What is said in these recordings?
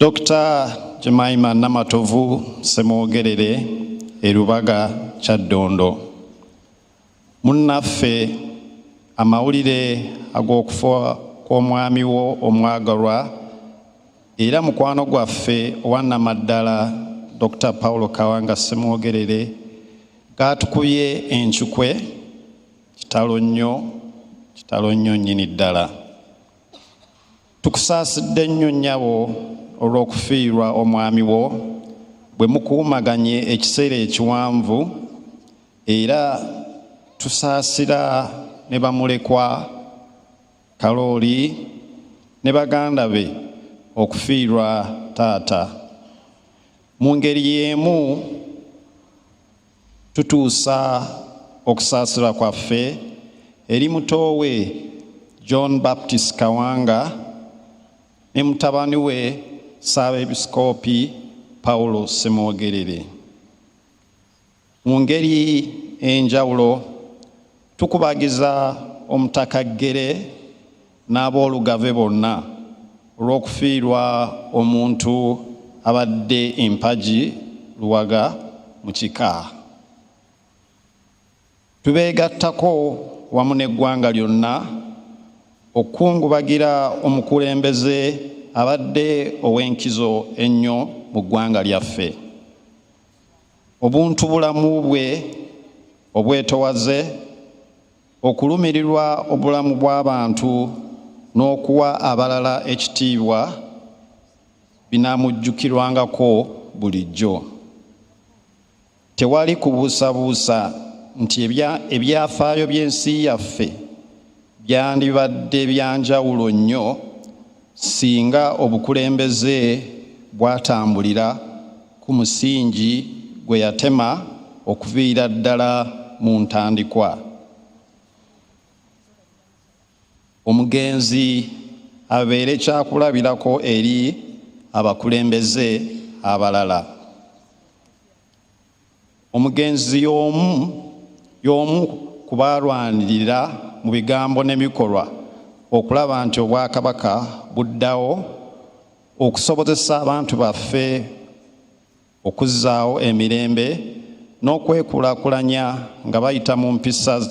Dr. Jemima Namatovu Ssemogerere Erubaga Kyaddondo. Munnaffe amawulire ag'okufa kw'omwami wo omwagalwa era mukwano gwaffe owannamaddala Dr. Paulo Kawanga Ssemogerere gatukubye enkyukwe kitalo nnyo nnyini ddala. Tukusaasidde nnyo nnyabo olw'okufiirwa omwami wo bwe mukuumaganye ekiseera ekiwanvu era tusaasira ne bamulekwa Kalooli ne baganda be okufiirwa taata. Mu ngeri y'emu tutuusa okusaasira kwaffe eri mutoowe John Baptist Kawanga ne mutabani we Ssaabaepiskoopi Paulo Ssemogerere. Mu ngeri enjawulo tukubagiza Omutaka Ggere n'aboolugave bonna olw'okufiirwa omuntu abadde empagi Luwaga mu kika. Tubeegattako wamu n'eggwanga lyonna okukungubagira omukulembeze abadde ow'enkizo ennyo mu ggwanga lyaffe. Obuntu bulamu bwe obwetowaze, okulumirirwa obulamu bw'abantu n'okuwa abalala ekitiibwa binaamujjukirwangako bulijjo. Tewali kubuusabuusa nti ebyafaayo by'ensi yaffe byandibadde byanjawulo nnyo singa obukulembeze bwatambulira ku musingi gwe yatema okuviira ddala mu ntandikwa. Omugenzi abeere kyakulabirako eri abakulembeze abalala. Omugenzi y'omu ku baalwanirira mu bigambo n'ebikolwa okulaba nti Obwakabaka buddawo okusobozesa abantu baffe okuzzaawo emirembe n'okwekulaakulanya nga bayita mu mpisa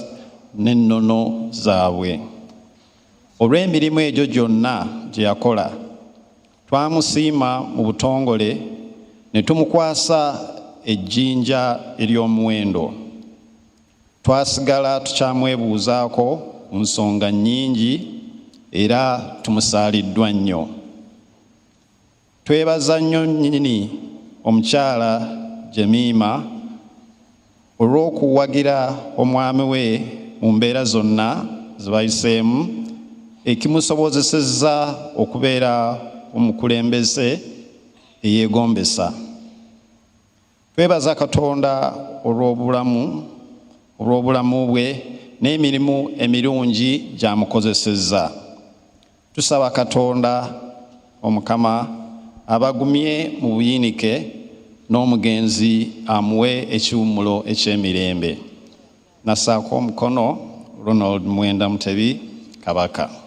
n'ennono zaabwe. Olw'emirimu egyo gyonna gye yakola, twamusiima mu butongole ne tumukwasa ejjinja ery'omuwendo. Twasigala tukyamwebuuzaako ku nsonga nnyingi era tumusaaliddwa nnyo. Twebaza nnyo nnyini omukyala Jemima olw'okuwagira omwami we mu mbeera zonna ze bayiseemu, ekimusobozesezza okubeera omukulembeze eyeegombesa. Twebaza Katonda olw'obulamu bwe n'emirimu emirungi gy'amukozesezza. Tusaba Katonda Omukama abagumye mu buyinike n'omugenzi amuwe ekiwummulo eky'emirembe. Nassaako omukono Ronald Mwenda Mutebi Kabaka.